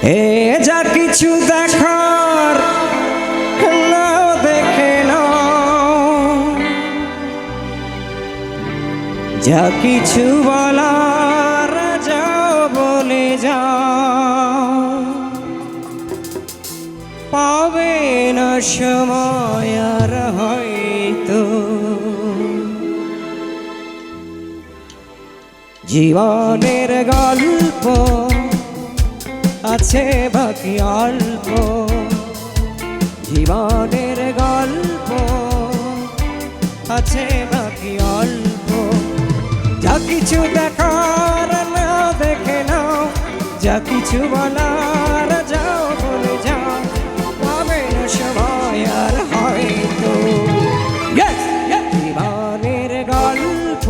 এ যা কিছু দেখার না দেখে নাও, যা কিছু বলার যাও বলে যাও, পাবে না সময় আর হয়তো জীবনের গল্প আছে বাকি অল্প, জীবনের গল্প আছে বাকি অল্প, যা কিছু দেখার না দেখে নাও, যা কিছু বলার যাও বলে যাও, পাবে না সময় আর হয়তো জীবনের গল্প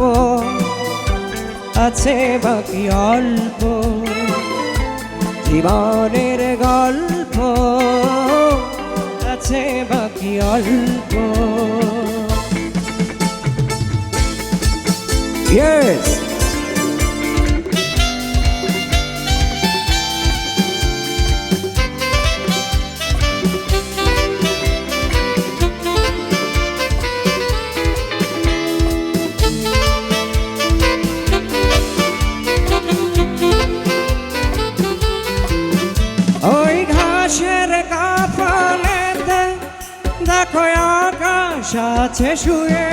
আছে বাকি অল্প, জীবনের গল্প আছে বাকি অল্প। Yes! ওই ঘাসের কাফনেতে দেখো আকাশ আছে শুয়ে,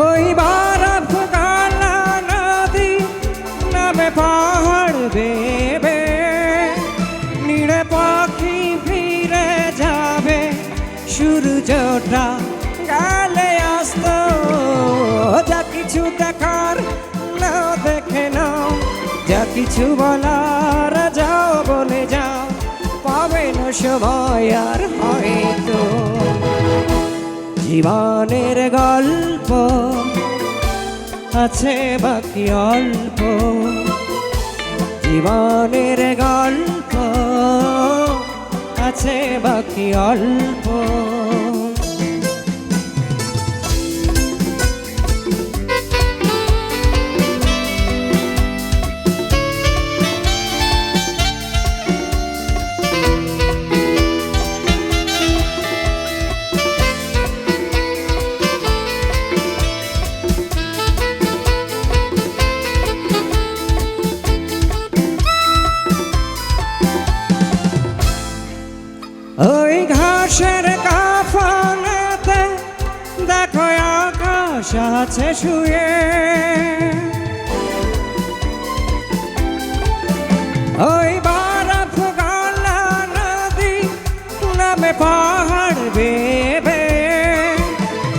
ওই বরফ গলা নদী নামে পাহাড় বেবে, নিড়ে পাখি ফিরে যাবে সূর্যটা গেলে অস্ত, যা কিছু দেখার না দেখে নাও, যা কিছু বলার যাও বলে যাও, পাবে না সময় আর হয়তো জীবনের গল্প আছে বাকি অল্প, জীবনের গল্প আছে বাকি অল্প। ওই ঘাসের কাফনেতে দেখো আকাশ আছে শুয়ে, ওই বরফ গলা নদী নামে পাহাড় বেবে,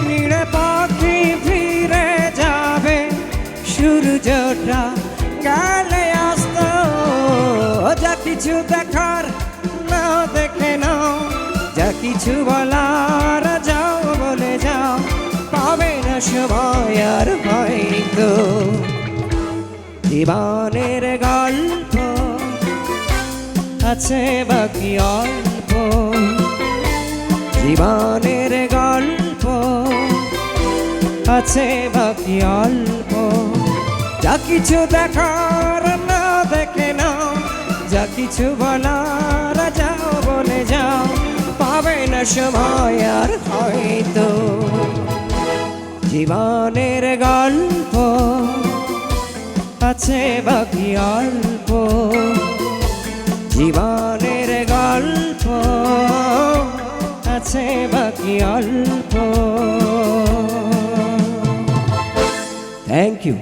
নিড়ে পাখি ফিরে যাবে সূর্যটা গেলে অস্ত, যা কিছু দেখার না দেখে নাও, যা কিছু বলার যাও বলে যাও, পাবে না সময় আর হয়তো জীবনের গল্প আছে বাকি অল্প, জীবনের গল্প আছে বাকি অল্প, যা কিছু দেখার না দেখে নাও, যা কিছু বলার যাও বলে যাও, পাবে না সময় আর হয়তো জীবনের গল্প আছে বাকি অল্প, জীবনের গল্প আছে বাকি অল্প। Thank you.